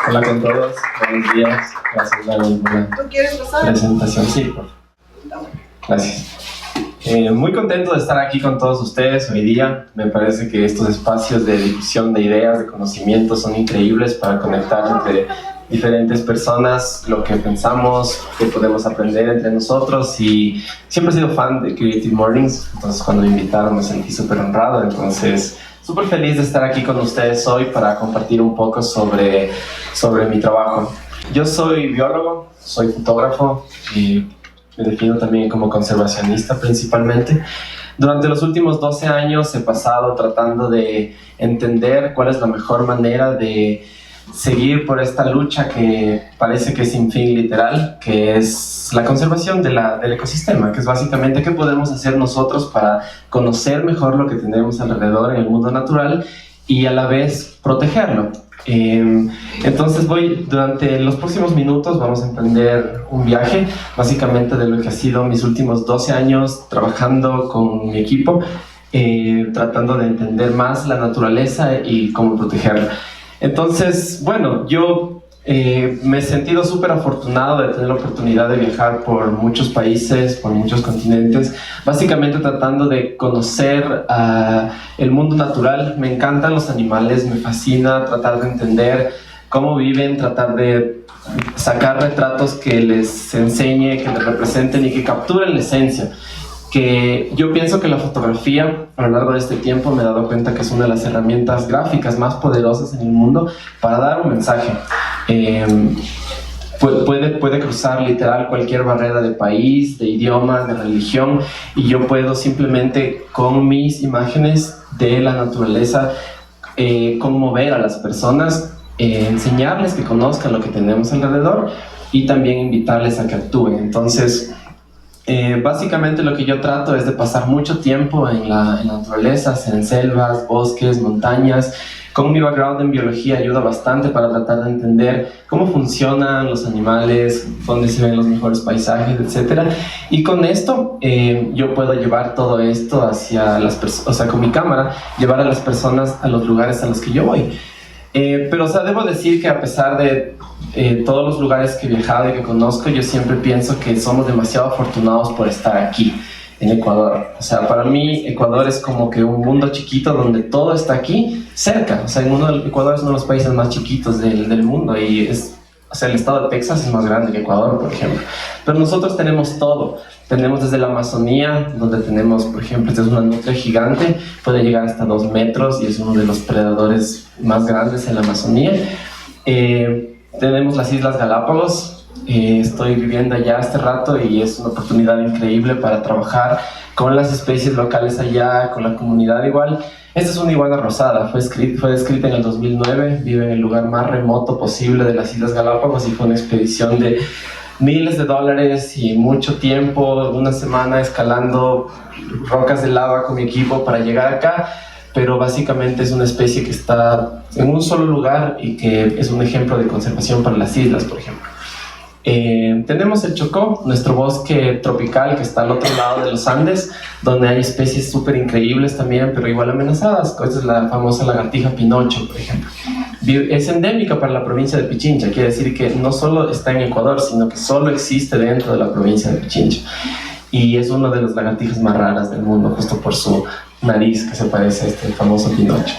Hola con todos, buenos días. Gracias, Dani, por la ¿Tú quieres pasar? presentación. Sí, por favor. Gracias. Muy contento de estar aquí con todos ustedes hoy día. Me parece que estos espacios de difusión de ideas, de conocimiento son increíbles para conectar entre diferentes personas, lo que pensamos, que podemos aprender entre nosotros. Y siempre he sido fan de Creative Mornings, entonces cuando me invitaron me sentí súper honrado. Entonces, súper feliz de estar aquí con ustedes hoy para compartir un poco sobre mi trabajo. Yo soy biólogo, soy fotógrafo y me defino también como conservacionista principalmente. Durante los últimos 12 años he pasado tratando de entender cuál es la mejor manera de seguir por esta lucha que parece que es sin fin literal, que es la conservación del ecosistema, que es básicamente qué podemos hacer nosotros para conocer mejor lo que tenemos alrededor en el mundo natural y a la vez protegerlo. Entonces durante los próximos minutos vamos a emprender un viaje básicamente de lo que ha sido mis últimos 12 años trabajando con mi equipo, tratando de entender más la naturaleza y cómo protegerla. Entonces, bueno, yo me he sentido súper afortunado de tener la oportunidad de viajar por muchos países, por muchos continentes, básicamente tratando de conocer el mundo natural. Me encantan los animales, me fascina tratar de entender cómo viven, tratar de sacar retratos que les enseñe, que les representen y que capturen la esencia. Que yo pienso que la fotografía a lo largo de este tiempo me he dado cuenta que es una de las herramientas gráficas más poderosas en el mundo para dar un mensaje. Puede cruzar literal cualquier barrera de país, de idioma, de religión, y yo puedo simplemente con mis imágenes de la naturaleza conmover a las personas, enseñarles que conozcan lo que tenemos alrededor y también invitarles a que actúen. Entonces, básicamente lo que yo trato es de pasar mucho tiempo en la naturaleza, en selvas, bosques, montañas. Con mi background en biología ayuda bastante para tratar de entender cómo funcionan los animales, dónde se ven los mejores paisajes, etc. Y con esto yo puedo llevar todo esto hacia las personas, o sea, con mi cámara, llevar a las personas a los lugares a los que yo voy. Pero, o sea, debo decir que a pesar de todos los lugares que he viajado y que conozco, yo siempre pienso que somos demasiado afortunados por estar aquí, en Ecuador. O sea, para mí, Ecuador es como que un mundo chiquito donde todo está aquí, cerca. O sea, Ecuador es uno de los países más chiquitos del mundo y o sea, el estado de Texas es más grande que Ecuador, por ejemplo. Pero nosotros tenemos todo. Tenemos desde la Amazonía, donde tenemos, por ejemplo, esta es una nutria gigante, puede llegar hasta 2 metros y es uno de los predadores más grandes en la Amazonía. Tenemos las Islas Galápagos. Estoy viviendo allá este rato y es una oportunidad increíble para trabajar con las especies locales allá, con la comunidad igual. Esta es una iguana rosada, fue descrita en el 2009, vive en el lugar más remoto posible de las Islas Galápagos y fue una expedición de miles de dólares y mucho tiempo, una semana escalando rocas de lava con mi equipo para llegar acá, pero básicamente es una especie que está en un solo lugar y que es un ejemplo de conservación para las islas, por ejemplo. Tenemos el Chocó, nuestro bosque tropical que está al otro lado de los Andes, donde hay especies súper increíbles también, pero igual amenazadas. Esta es la famosa lagartija Pinocho, por ejemplo. Es endémica para la provincia de Pichincha, quiere decir que no solo está en Ecuador, sino que solo existe dentro de la provincia de Pichincha. Y es una de las lagartijas más raras del mundo, justo por su nariz que se parece a este famoso Pinocho.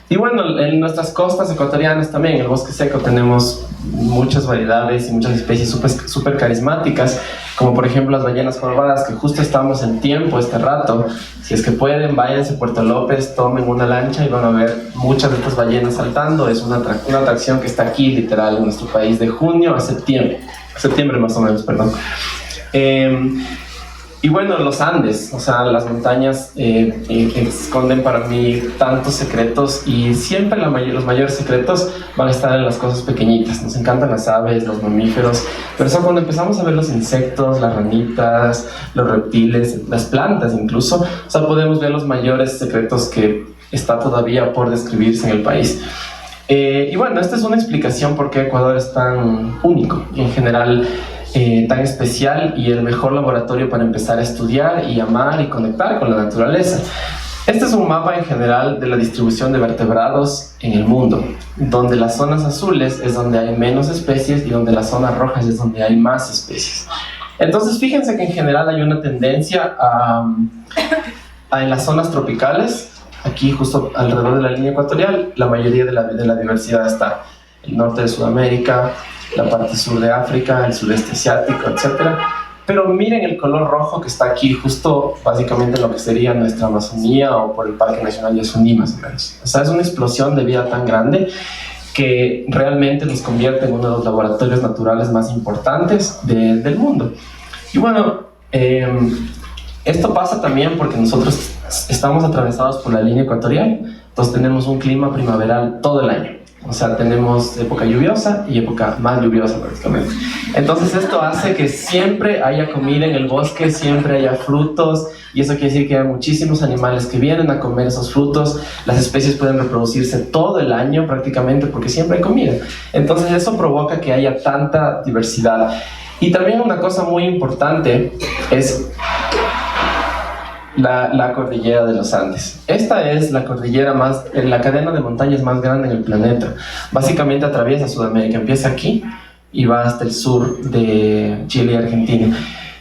Y bueno, en nuestras costas ecuatorianas también, en el bosque seco, tenemos muchas variedades y muchas especies súper carismáticas, como por ejemplo las ballenas jorobadas, que justo estamos en tiempo este rato. Si es que pueden, váyanse a Puerto López, tomen una lancha y van a ver muchas de estas ballenas saltando. Es una atracción que está aquí, literal, en nuestro país, de junio a septiembre más o menos, perdón. Y bueno, los Andes, o sea, las montañas esconden para mí tantos secretos y siempre los mayores secretos van a estar en las cosas pequeñitas. Nos encantan las aves, los mamíferos, pero eso cuando empezamos a ver los insectos, las ranitas, los reptiles, las plantas incluso, o sea, podemos ver los mayores secretos que está todavía por describirse en el país. Y bueno, esta es una explicación por qué Ecuador es tan único y en general tan especial y el mejor laboratorio para empezar a estudiar y amar y conectar con la naturaleza. Este es un mapa en general de la distribución de vertebrados en el mundo, donde las zonas azules es donde hay menos especies y donde las zonas rojas es donde hay más especies. Entonces, fíjense que en general hay una tendencia en las zonas tropicales, aquí justo alrededor de la línea ecuatorial, la mayoría de la diversidad está. El norte de Sudamérica, la parte sur de África, el sudeste asiático, etc. Pero miren el color rojo que está aquí, justo básicamente lo que sería nuestra Amazonía o por el Parque Nacional Yasuní, más o menos. O sea, es una explosión de vida tan grande que realmente nos convierte en uno de los laboratorios naturales más importantes del mundo. Y bueno, esto pasa también porque nosotros estamos atravesados por la línea ecuatorial, entonces tenemos un clima primaveral todo el año. O sea, tenemos época lluviosa y época más lluviosa prácticamente. Entonces esto hace que siempre haya comida en el bosque, siempre haya frutos, y eso quiere decir que hay muchísimos animales que vienen a comer esos frutos. Las especies pueden reproducirse todo el año prácticamente porque siempre hay comida. Entonces eso provoca que haya tanta diversidad. Y también una cosa muy importante es la cordillera de los Andes. Esta es la cordillera la cadena de montañas más grande en el planeta. Básicamente atraviesa Sudamérica, empieza aquí y va hasta el sur de Chile y Argentina.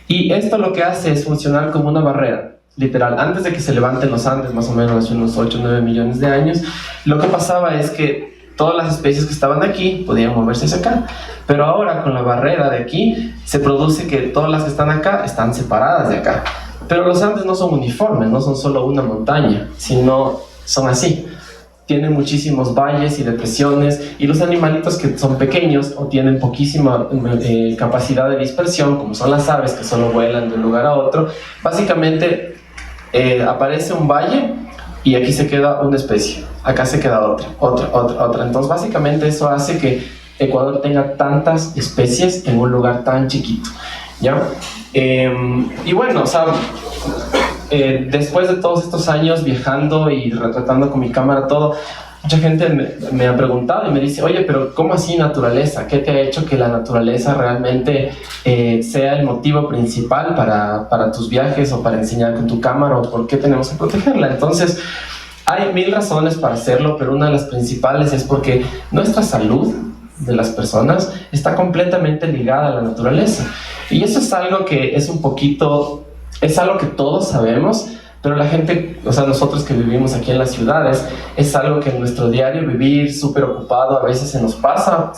Y esto lo que hace es funcionar como una barrera, literal. Antes de que se levanten los Andes, más o menos hace unos 8 o 9 millones de años, lo que pasaba es que todas las especies que estaban aquí podían moverse hacia acá, pero ahora con la barrera de aquí se produce que todas las que están acá están separadas de acá. Pero los Andes no son uniformes, no son solo una montaña, sino son así. Tienen muchísimos valles y depresiones, y los animalitos que son pequeños o tienen poquísima capacidad de dispersión, como son las aves que solo vuelan de un lugar a otro, básicamente aparece un valle y aquí se queda una especie, acá se queda otra. Entonces básicamente eso hace que Ecuador tenga tantas especies en un lugar tan chiquito, ¿ya? Y bueno, o sea, después de todos estos años viajando y retratando con mi cámara todo, mucha gente me ha preguntado y me dice, oye, pero ¿cómo así naturaleza? ¿Qué te ha hecho que la naturaleza realmente sea el motivo principal para tus viajes o para enseñar con tu cámara, o por qué tenemos que protegerla? Entonces, hay mil razones para hacerlo, pero una de las principales es porque nuestra salud de las personas está completamente ligada a la naturaleza. Y eso es algo que es algo que todos sabemos, pero la gente, o sea, nosotros que vivimos aquí en las ciudades, es algo que en nuestro diario vivir súper ocupado a veces se nos pasa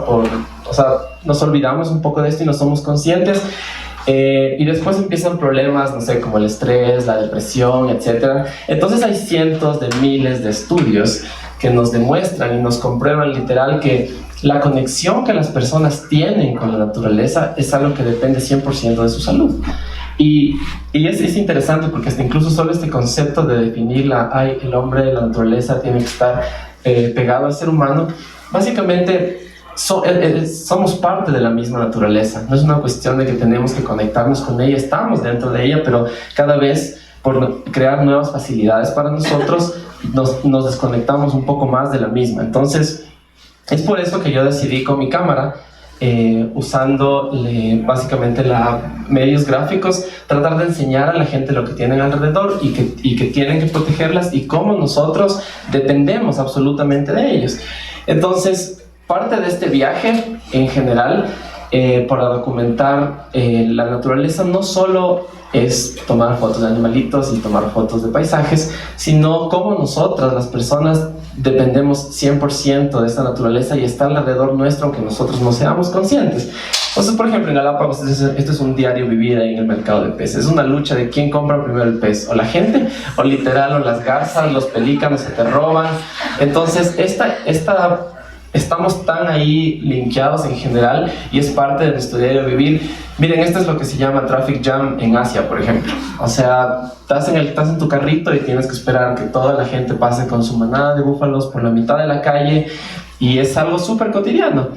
o sea, nos olvidamos un poco de esto y no somos conscientes. Y después empiezan problemas, no sé, como el estrés, la depresión, etc. Entonces hay cientos de miles de estudios que nos demuestran y nos comprueban literal que la conexión que las personas tienen con la naturaleza es algo que depende 100% de su salud. Y es interesante porque hasta incluso solo este concepto de definir el hombre de la naturaleza tiene que estar pegado al ser humano, básicamente somos parte de la misma naturaleza. No es una cuestión de que tenemos que conectarnos con ella, estamos dentro de ella, pero cada vez por crear nuevas facilidades para nosotros nos desconectamos un poco más de la misma. Entonces es por eso que yo decidí con mi cámara, usando básicamente medios gráficos, tratar de enseñar a la gente lo que tienen alrededor y que tienen que protegerlas y cómo nosotros dependemos absolutamente de ellos. Entonces, parte de este viaje en general, para documentar la naturaleza, no solo es tomar fotos de animalitos y tomar fotos de paisajes, sino cómo nosotras, las personas, dependemos 100% de esta naturaleza y está alrededor nuestro, aunque nosotros no seamos conscientes. Entonces, por ejemplo, en Galápagos, esto es un diario vivir ahí en el mercado de peces. Es una lucha de quién compra primero el pez, o la gente, o literal, o las garzas, los pelícanos se te roban. Entonces, estamos tan ahí linkeados en general y es parte de nuestro diario vivir. Miren, esto es lo que se llama traffic jam en Asia, por ejemplo. O sea, estás en tu carrito y tienes que esperar que toda la gente pase con su manada de búfalos por la mitad de la calle, y es algo súper cotidiano.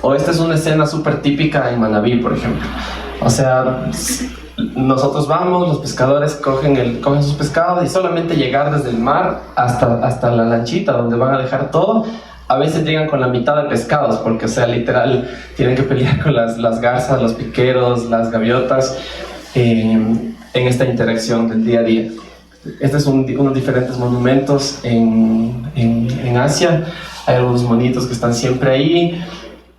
O esta es una escena súper típica en Manabí, por ejemplo. O sea, nosotros vamos, los pescadores cogen sus pescados, y solamente llegar desde el mar hasta la lanchita donde van a dejar todo, a veces llegan con la mitad de pescados, porque, o sea, literal, tienen que pelear con las garzas, los piqueros, las gaviotas. en esta interacción del día a día. Este es unos diferentes monumentos en Asia. Hay algunos monitos que están siempre ahí.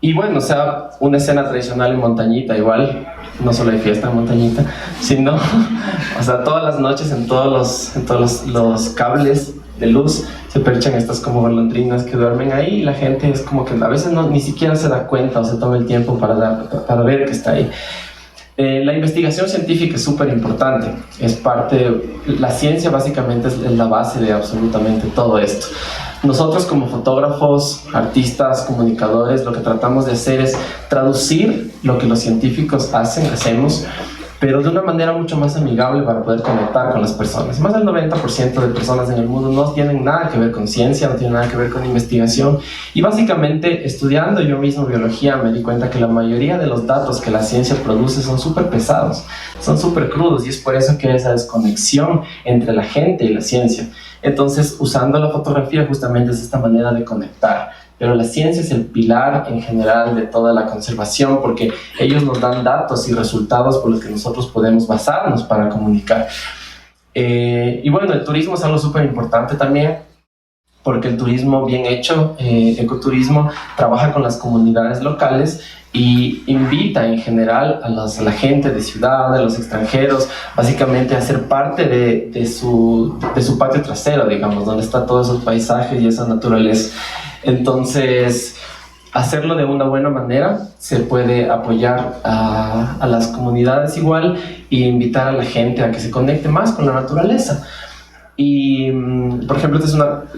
Y bueno, o sea, una escena tradicional en montañita igual, no solo hay fiesta en montañita, sino, o sea, todas las noches en todos los cables de luz se perchan estas como golondrinas que duermen ahí, y la gente es como que a veces ni siquiera se da cuenta o se toma el tiempo para ver que está ahí. La investigación científica es súper importante, es parte, la ciencia básicamente es la base de absolutamente todo esto. Nosotros como fotógrafos, artistas, comunicadores, lo que tratamos de hacer es traducir lo que los científicos hacemos, pero de una manera mucho más amigable para poder conectar con las personas. Más del 90% de personas en el mundo no tienen nada que ver con ciencia, no tienen nada que ver con investigación, y básicamente estudiando yo mismo biología me di cuenta que la mayoría de los datos que la ciencia produce son súper pesados, son súper crudos, y es por eso que hay esa desconexión entre la gente y la ciencia. Entonces, usando la fotografía justamente es esta manera de conectar. Pero la ciencia es el pilar en general de toda la conservación, porque ellos nos dan datos y resultados por los que nosotros podemos basarnos para comunicar. Y bueno, el turismo es algo súper importante también, porque el turismo bien hecho, ecoturismo, trabaja con las comunidades locales y invita en general a la gente de ciudad, a los extranjeros, básicamente a ser parte de su patio trasero, digamos, donde está todos esos paisajes y esa naturaleza. Entonces, hacerlo de una buena manera, se puede apoyar a las comunidades igual e invitar a la gente a que se conecte más con la naturaleza. Y, por ejemplo,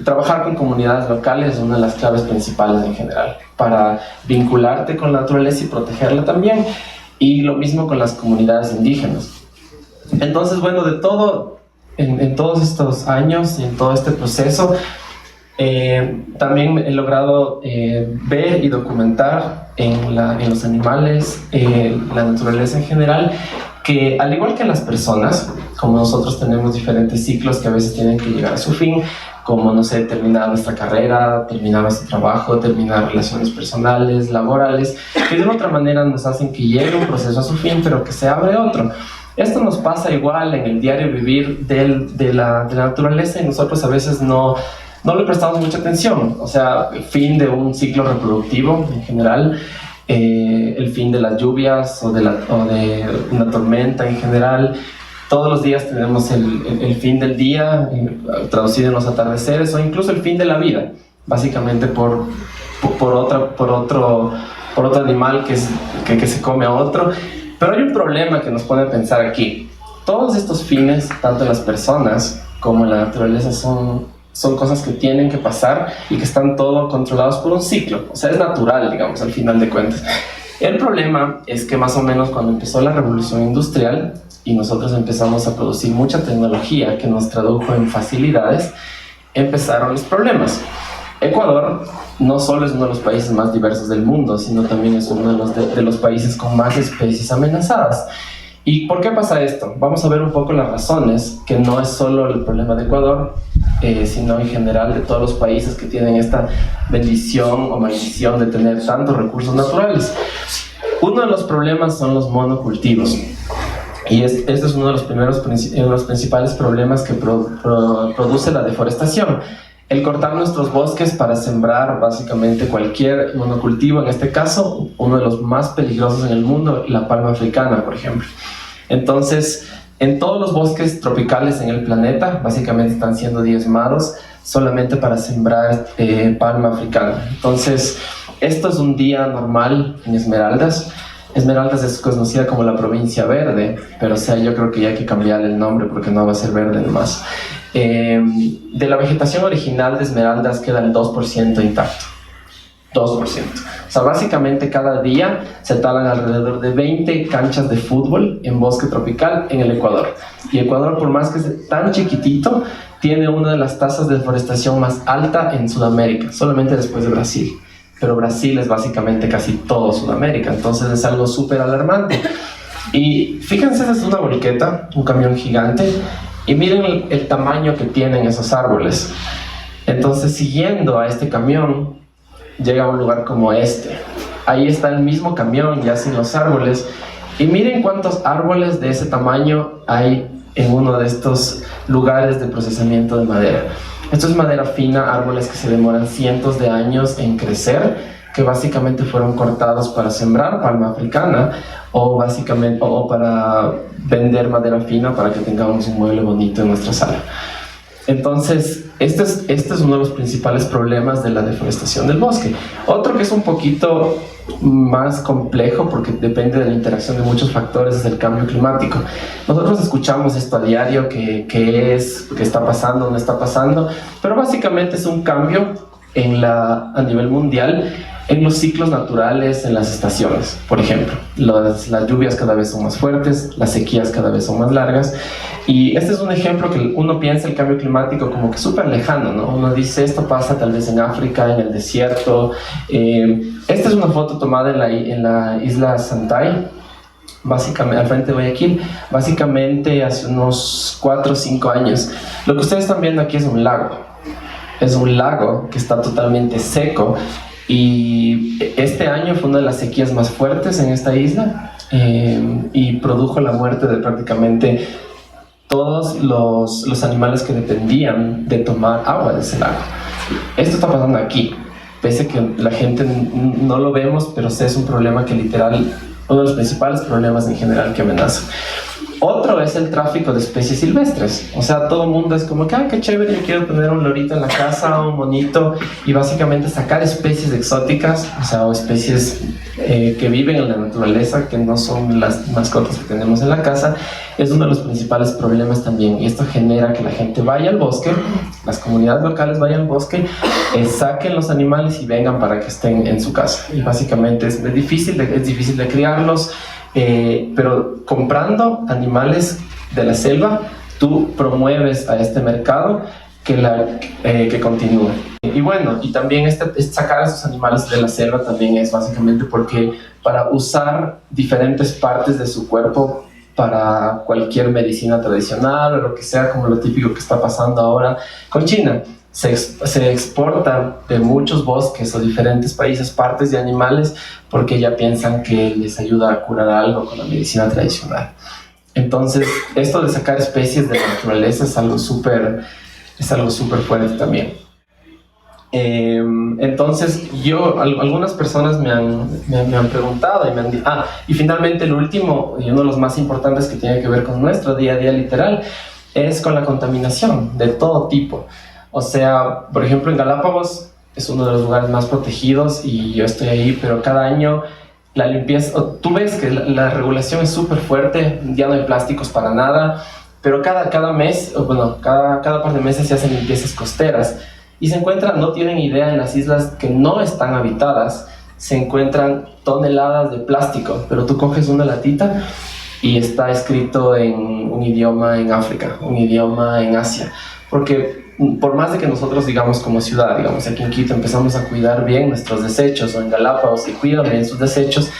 trabajar con comunidades locales es una de las claves principales en general para vincularte con la naturaleza y protegerla también. Y lo mismo con las comunidades indígenas. Entonces, bueno, de todo, en todos estos años y en todo este proceso, también he logrado ver y documentar en los animales, la naturaleza en general, que al igual que las personas, como nosotros tenemos diferentes ciclos que a veces tienen que llegar a su fin, como, no sé, terminar nuestra carrera, terminar nuestro trabajo, terminar relaciones personales, laborales, que de otra manera nos hacen que llegue un proceso a su fin, pero que se abre otro. Esto nos pasa igual en el diario vivir de la naturaleza, y nosotros a veces no le prestamos mucha atención. O sea, el fin de un ciclo reproductivo en general, el fin de las lluvias o de una tormenta en general. Todos los días tenemos el fin del día, traducido en los atardeceres, o incluso el fin de la vida, básicamente por otro animal que se come a otro. Pero hay un problema que nos pone a pensar aquí. Todos estos fines, tanto en las personas como en la naturaleza, son cosas que tienen que pasar y que están todo controlados por un ciclo. O sea, es natural, digamos, al final de cuentas. El problema es que más o menos cuando empezó la revolución industrial y nosotros empezamos a producir mucha tecnología que nos tradujo en facilidades, empezaron los problemas. Ecuador no solo es uno de los países más diversos del mundo, sino también es uno de los países con más especies amenazadas. ¿Y por qué pasa esto? Vamos a ver un poco las razones, que no es solo el problema de Ecuador, sino en general de todos los países que tienen esta bendición o maldición de tener tantos recursos naturales. Uno de los problemas son los monocultivos. Y este es uno de los principales problemas que produce la deforestación. El cortar nuestros bosques para sembrar básicamente cualquier monocultivo, en este caso, uno de los más peligrosos en el mundo, la palma africana, por ejemplo. Entonces, en todos los bosques tropicales en el planeta, básicamente están siendo diezmados solamente para sembrar palma africana. Entonces, esto es un día normal en Esmeraldas. Esmeraldas es conocida como la provincia verde, pero o sea, yo creo que ya hay que cambiarle el nombre porque no va a ser verde nomás. De la vegetación original de Esmeraldas queda el 2% intacto. 2%. O sea, básicamente cada día se talan alrededor de 20 canchas de fútbol en bosque tropical en el Ecuador. Y Ecuador, por más que es tan chiquitito, tiene una de las tasas de deforestación más alta en Sudamérica, solamente después de Brasil. Pero Brasil es básicamente casi todo Sudamérica, entonces es algo súper alarmante. Y fíjense, esa es una volqueta, un camión gigante, y miren el tamaño que tienen esos árboles. Entonces, siguiendo a este camión, llega a un lugar como este. Ahí está el mismo camión, ya sin los árboles, Y miren cuántos árboles de ese tamaño hay en uno de estos lugares de procesamiento de madera. Esto es madera fina, árboles que se demoran cientos de años en crecer, que básicamente fueron cortados para sembrar palma africana o básicamente o para vender madera fina para que tengamos un mueble bonito en nuestra sala. Entonces, este es uno de los principales problemas de la deforestación del bosque. Otro que es un poquito más complejo porque depende de la interacción de muchos factores es el cambio climático. Nosotros escuchamos esto a diario, que está pasando, no está pasando, pero básicamente es un cambio a nivel mundial en los ciclos naturales, en las estaciones. Por ejemplo, las lluvias cada vez son más fuertes, las sequías cada vez son más largas, y este es un ejemplo que uno piensa el cambio climático como que súper lejano, ¿no? Uno dice, esto pasa tal vez en África, en el desierto. Esta es una foto tomada en la isla Santay, básicamente al frente de Guayaquil, básicamente hace unos 4 o 5 años. Lo que ustedes están viendo aquí es un lago. Es un lago que está totalmente seco, y este año fue una de las sequías más fuertes en esta isla, y produjo la muerte de prácticamente todos los animales que dependían de tomar agua de ese lago. Esto está pasando aquí, pese a que la gente no lo vemos, pero sí es un problema que literal, uno de los principales problemas en general que amenaza. Otro es el tráfico de especies silvestres. O sea, todo el mundo es como que, qué chévere, yo quiero tener un lorito en la casa, un monito, y básicamente sacar especies exóticas, o sea, o especies que viven en la naturaleza, que no son las mascotas que tenemos en la casa, es uno de los principales problemas también. Y esto genera que la gente vaya al bosque, las comunidades locales vayan al bosque, saquen los animales y vengan para que estén en su casa. Y básicamente es difícil de criarlos. Pero comprando animales de la selva, tú promueves a este mercado que continúe. Y bueno, y también sacar a esos animales de la selva también es básicamente porque para usar diferentes partes de su cuerpo para cualquier medicina tradicional o lo que sea, como lo típico que está pasando ahora con China. Se exporta de muchos bosques o diferentes países partes de animales porque ya piensan que les ayuda a curar algo con la medicina tradicional. Entonces, esto de sacar especies de la naturaleza es algo súper fuerte también. Entonces, algunas personas me han preguntado y me han dicho, y finalmente el último y uno de los más importantes que tiene que ver con nuestro día a día literal es con la contaminación de todo tipo. O sea, por ejemplo, en Galápagos es uno de los lugares más protegidos y yo estoy ahí, pero cada año la limpieza, tú ves que la regulación es súper fuerte, ya no hay plásticos para nada, pero cada mes, bueno, cada par de meses se hacen limpiezas costeras y se encuentran, no tienen idea, en las islas que no están habitadas, se encuentran toneladas de plástico, pero tú coges una latita y está escrito en un idioma en África, un idioma en Asia, porque por más de que nosotros, digamos, como ciudad, digamos, aquí en Quito empezamos a cuidar bien nuestros desechos, o en Galápagos que cuidan bien sus desechos,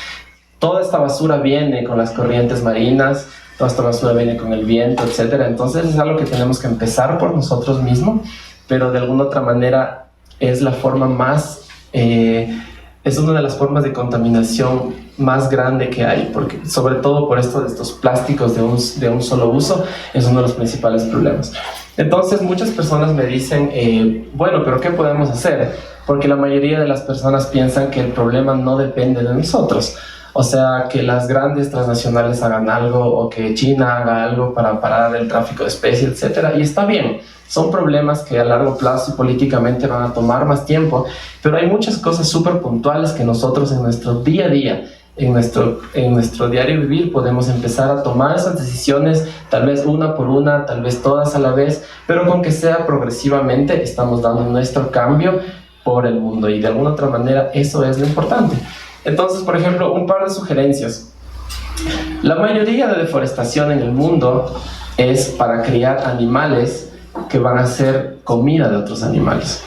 toda esta basura viene con las corrientes marinas, toda esta basura viene con el viento, etc. Entonces es algo que tenemos que empezar por nosotros mismos, pero de alguna otra manera es la forma más, es una de las formas de contaminación más grande que hay, porque sobre todo por esto de estos plásticos de un solo uso, es uno de los principales problemas. Entonces muchas personas me dicen, bueno, pero ¿qué podemos hacer? Porque la mayoría de las personas piensan que el problema no depende de nosotros. O sea, que las grandes transnacionales hagan algo o que China haga algo para parar el tráfico de especies, etc. Y está bien, son problemas que a largo plazo y políticamente van a tomar más tiempo, pero hay muchas cosas súper puntuales que nosotros en nuestro día a día, en nuestro diario vivir, podemos empezar a tomar esas decisiones, tal vez una por una, tal vez todas a la vez, pero con que sea progresivamente estamos dando nuestro cambio por el mundo y de alguna otra manera eso es lo importante. Entonces, por ejemplo, un par de sugerencias. La mayoría de deforestación en el mundo es para criar animales que van a ser comida de otros animales.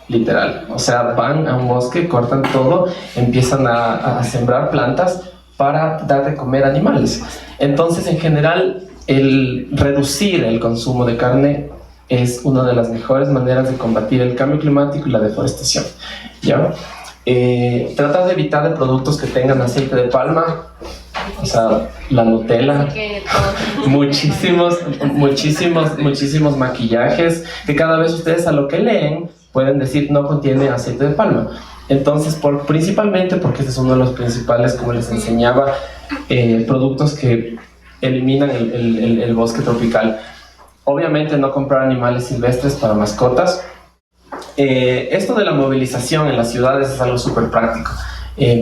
Literal, o sea, van a un bosque, cortan todo, empiezan a sembrar plantas para dar de comer animales. Entonces, en general, el reducir el consumo de carne es una de las mejores maneras de combatir el cambio climático y la deforestación, ¿ya? Tratar de evitar de productos que tengan aceite de palma, O sea, la Nutella, muchísimos maquillajes, que cada vez ustedes a lo que leen pueden decir no contiene aceite de palma. Entonces, principalmente porque este es uno de los principales, como les enseñaba, productos que eliminan el bosque tropical. Obviamente no comprar animales silvestres para mascotas. Esto de la movilización en las ciudades es algo súper práctico.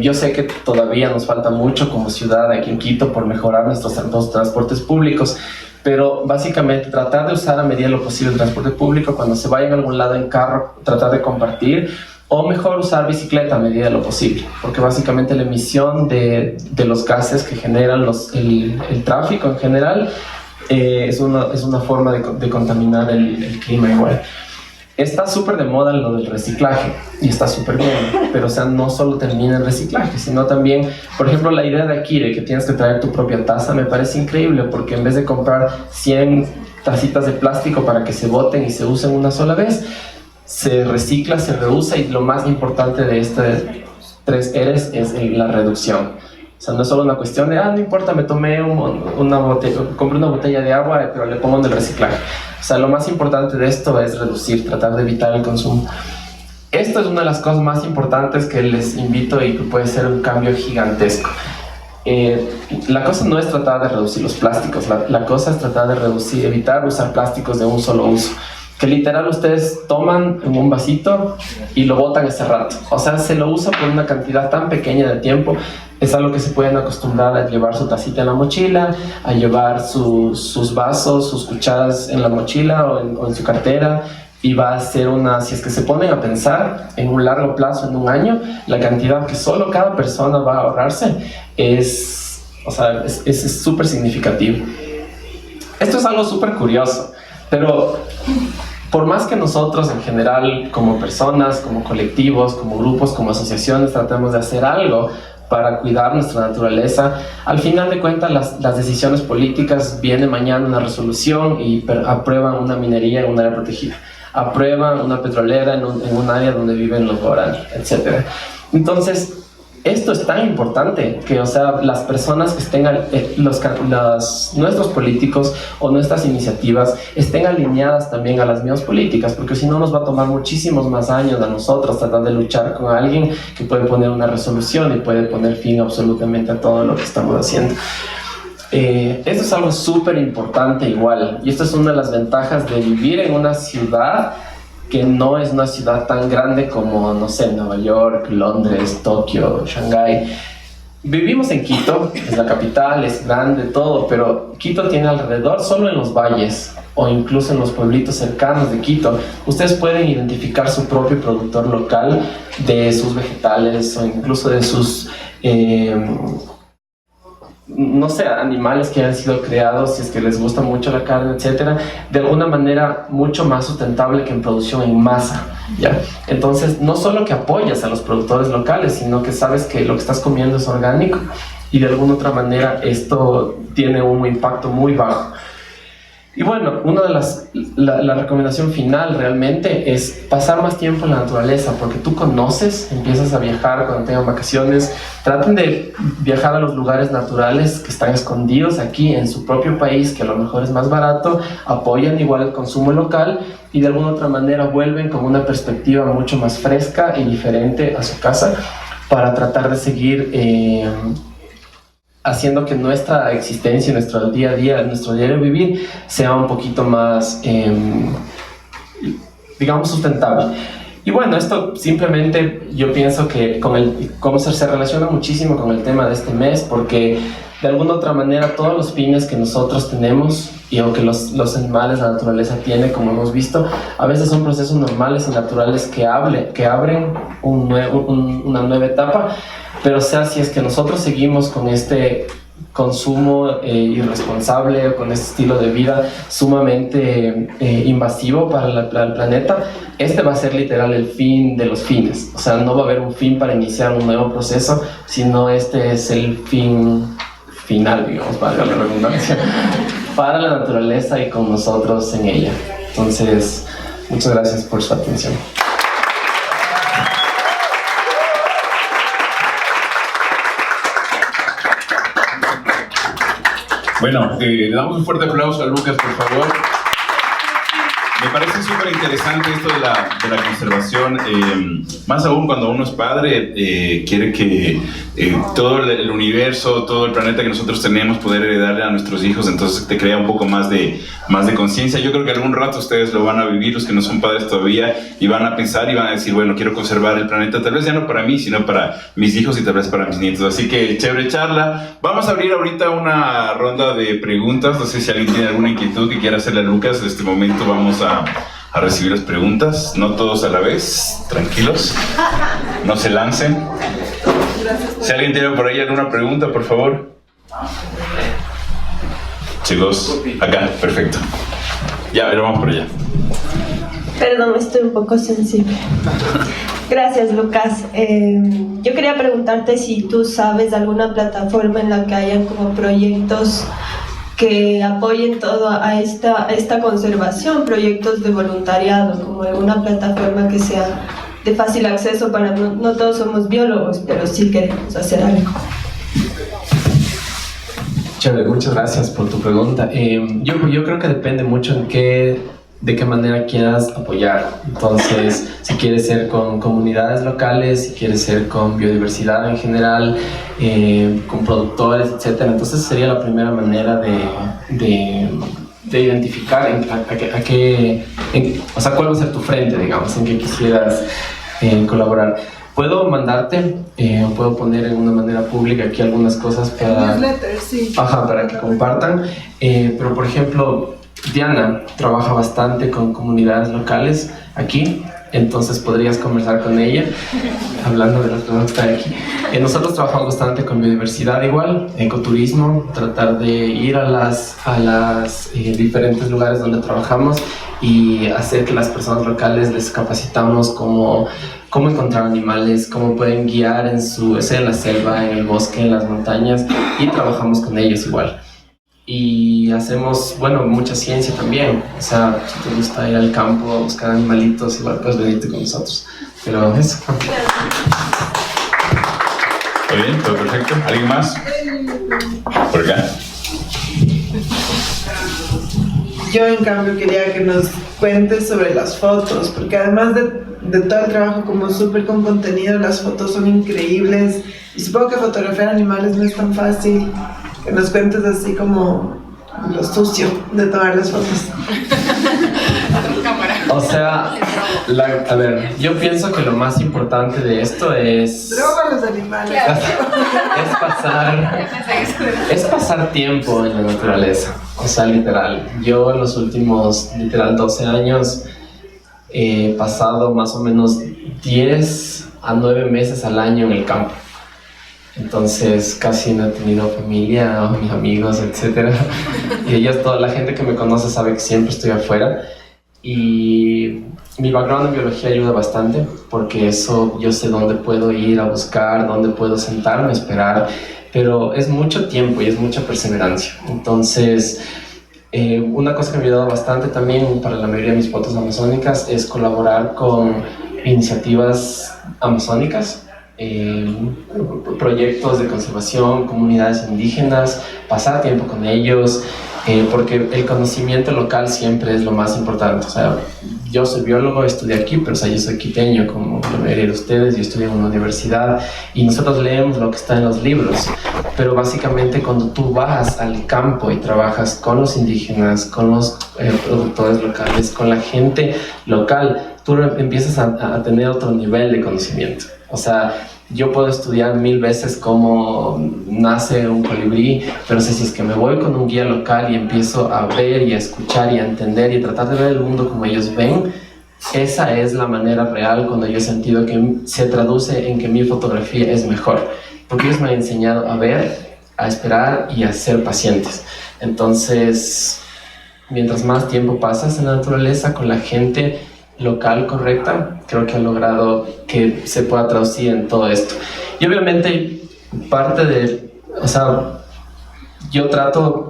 Yo sé que todavía nos falta mucho como ciudad aquí en Quito por mejorar nuestros transportes públicos, pero básicamente tratar de usar a medida de lo posible el transporte público. Cuando se vayan a algún lado en carro, tratar de compartir, o mejor usar bicicleta a medida de lo posible, porque básicamente la emisión de los gases que generan el tráfico en general es una forma de contaminar el clima igual. Está súper de moda lo del reciclaje y está súper bien, pero o sea, no solo termina el reciclaje, sino también, por ejemplo, la idea de aquí de que tienes que traer tu propia taza me parece increíble, porque en vez de comprar 100 tacitas de plástico para que se boten y se usen una sola vez, se recicla, se reusa, y lo más importante de estas 3 R's es la reducción. O sea, no es solo una cuestión de, no importa, me tomé compré una botella de agua, pero le pongo en el reciclaje. O sea, lo más importante de esto es reducir, tratar de evitar el consumo. Esto es una de las cosas más importantes que les invito y que puede ser un cambio gigantesco. La cosa no es tratar de reducir los plásticos, la cosa es tratar de evitar usar plásticos de un solo uso. Que literal ustedes toman en un vasito y lo botan ese rato. O sea, se lo usa por una cantidad tan pequeña de tiempo. Es algo que se pueden acostumbrar a llevar su tacita en la mochila, a llevar sus vasos, sus cucharas en la mochila o en su cartera, y va a ser si es que se ponen a pensar en un largo plazo, en un año, la cantidad que solo cada persona va a ahorrarse es súper significativo. Esto es algo súper curioso, pero por más que nosotros en general, como personas, como colectivos, como grupos, como asociaciones, tratemos de hacer algo para cuidar nuestra naturaleza, al final de cuentas las decisiones políticas, viene mañana una resolución y aprueban una minería en un área protegida, aprueban una petrolera en un área donde viven los guaraní, etc. Entonces, esto es tan importante que, o sea, las personas que estén, nuestros políticos o nuestras iniciativas estén alineadas también a las mismas políticas, porque si no nos va a tomar muchísimos más años a nosotros tratar de luchar con alguien que puede poner una resolución y puede poner fin absolutamente a todo lo que estamos haciendo. Esto es algo súper importante igual, y esto es una de las ventajas de vivir en una ciudad que no es una ciudad tan grande como, no sé, Nueva York, Londres, Tokio, Shanghái. Vivimos en Quito, es la capital, es grande, todo, pero Quito tiene alrededor, solo en los valles o incluso en los pueblitos cercanos de Quito, ustedes pueden identificar su propio productor local de sus vegetales o incluso de sus no sé, animales que han sido creados, si es que les gusta mucho la carne, etcétera, de alguna manera mucho más sustentable que en producción en masa, ¿ya? Entonces, no solo que apoyas a los productores locales, sino que sabes que lo que estás comiendo es orgánico y de alguna otra manera esto tiene un impacto muy bajo. Y bueno, una de la recomendación final realmente es pasar más tiempo en la naturaleza, porque tú conoces, empiezas a viajar cuando tengan vacaciones. Traten de viajar a los lugares naturales que están escondidos aquí en su propio país, que a lo mejor es más barato, apoyan igual el consumo local y de alguna otra manera vuelven con una perspectiva mucho más fresca y diferente a su casa para tratar de seguir haciendo que nuestra existencia, nuestro día a día, nuestro diario vivir sea un poquito más, digamos, sustentable. Y bueno, esto simplemente yo pienso que cómo se relaciona muchísimo con el tema de este mes, porque de alguna otra manera todos los fines que nosotros tenemos y o que los animales, la naturaleza tiene, como hemos visto, a veces son procesos normales y naturales que abren una nueva etapa. Pero o sea, si es que nosotros seguimos con este consumo irresponsable o con este estilo de vida sumamente invasivo para el planeta, este va a ser literal el fin de los fines. O sea, no va a haber un fin para iniciar un nuevo proceso, sino este es el fin final, digamos, valga la redundancia, para la naturaleza y con nosotros en ella. Entonces, muchas gracias por su atención. Bueno, le damos un fuerte aplauso a Lucas, por favor. Me parece súper interesante esto de la conservación, más aún cuando uno es padre, quiere que todo el universo, todo el planeta que nosotros tenemos, poder heredarle a nuestros hijos, entonces te crea un poco más de conciencia. Yo creo que algún rato ustedes lo van a vivir, los que no son padres todavía, y van a pensar y van a decir, bueno, quiero conservar el planeta, tal vez ya no para mí, sino para mis hijos y tal vez para mis nietos. Así que chévere charla. Vamos a abrir ahorita una ronda de preguntas. No sé si alguien tiene alguna inquietud que quiera hacerle a Lucas. En este momento vamos a recibir las preguntas, no todos a la vez, tranquilos, no se lancen. Si alguien tiene por ahí alguna pregunta, por favor. Chicos, acá, perfecto. Ya, pero vamos por allá. Perdón, estoy un poco sensible. Gracias, Lucas. Yo quería preguntarte si tú sabes de alguna plataforma en la que hayan como proyectos que apoyen todo a esta conservación, proyectos de voluntariado, como alguna plataforma que sea de fácil acceso para no todos somos biólogos, pero sí queremos hacer algo. Chévere, muchas gracias por tu pregunta. Yo creo que depende mucho de qué manera quieras apoyar. Entonces, si quieres ser con comunidades locales, si quieres ser con biodiversidad en general, con productores, etcétera, entonces sería la primera manera de identificar o sea, cuál va a ser tu frente, digamos, en qué quisieras colaborar. Puedo mandarte, puedo poner en una manera pública aquí algunas cosas para, sí, para que compartan, pero por ejemplo, Diana trabaja bastante con comunidades locales aquí, entonces podrías conversar con ella, hablando de las personas que están aquí. Nosotros trabajamos bastante con biodiversidad igual, ecoturismo, tratar de ir a las diferentes lugares donde trabajamos y hacer que las personas locales les capacitamos cómo encontrar animales, cómo pueden guiar en la selva, en el bosque, en las montañas, y trabajamos con ellos igual. Y hacemos, bueno, mucha ciencia también. O sea, si te gusta ir al campo a buscar animalitos, igual puedes venirte con nosotros. Pero eso. Muy bien, todo perfecto. ¿Alguien más? Por acá. Yo en cambio quería que nos cuentes sobre las fotos, porque además de todo el trabajo como súper con contenido, las fotos son increíbles y supongo que fotografiar animales no es tan fácil. Que nos cuentes así como lo sucio de tomar las fotos. O sea, a ver, yo pienso que lo más importante de esto es... Droga a los animales. Es pasar tiempo en la naturaleza. O sea, literal. Yo en los últimos, 12 años he pasado más o menos 10 a 9 meses al año en el campo. Entonces casi no he tenido familia o mis amigos, etc. Y toda la gente que me conoce sabe que siempre estoy afuera. Y mi background en biología ayuda bastante, porque eso yo sé dónde puedo ir a buscar, dónde puedo sentarme, esperar. Pero es mucho tiempo y es mucha perseverancia. Entonces, una cosa que me ha ayudado bastante también para la mayoría de mis fotos amazónicas es colaborar con iniciativas amazónicas. Proyectos de conservación, comunidades indígenas, pasar tiempo con ellos, porque el conocimiento local siempre es lo más importante. O sea, yo soy biólogo, estudié aquí, pero o sea, yo soy quiteño, como la mayoría de ustedes, yo estudié en una universidad y nosotros leemos lo que está en los libros, pero básicamente cuando tú vas al campo y trabajas con los indígenas, con los productores locales, con la gente local, tú empiezas a tener otro nivel de conocimiento. O sea, yo puedo estudiar 1000 veces cómo nace un colibrí, pero si es que me voy con un guía local y empiezo a ver y a escuchar y a entender y a tratar de ver el mundo como ellos ven, esa es la manera real cuando yo he sentido que se traduce en que mi fotografía es mejor, porque ellos me han enseñado a ver, a esperar y a ser pacientes. Entonces, mientras más tiempo pasas en la naturaleza con la gente local correcta, creo que ha logrado que se pueda traducir en todo esto. Y obviamente yo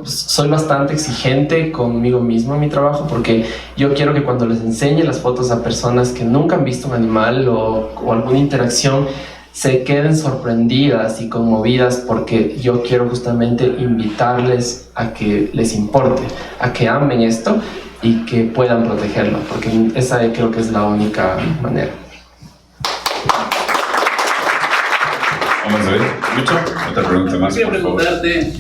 soy bastante exigente conmigo mismo en mi trabajo, porque yo quiero que cuando les enseñe las fotos a personas que nunca han visto un animal o alguna interacción, se queden sorprendidas y conmovidas, porque yo quiero justamente invitarles a que les importe, a que amen esto y que puedan protegerlo, porque esa creo que es la única manera. Vamos a ver, Lucho, otra pregunta más. Quería preguntarte,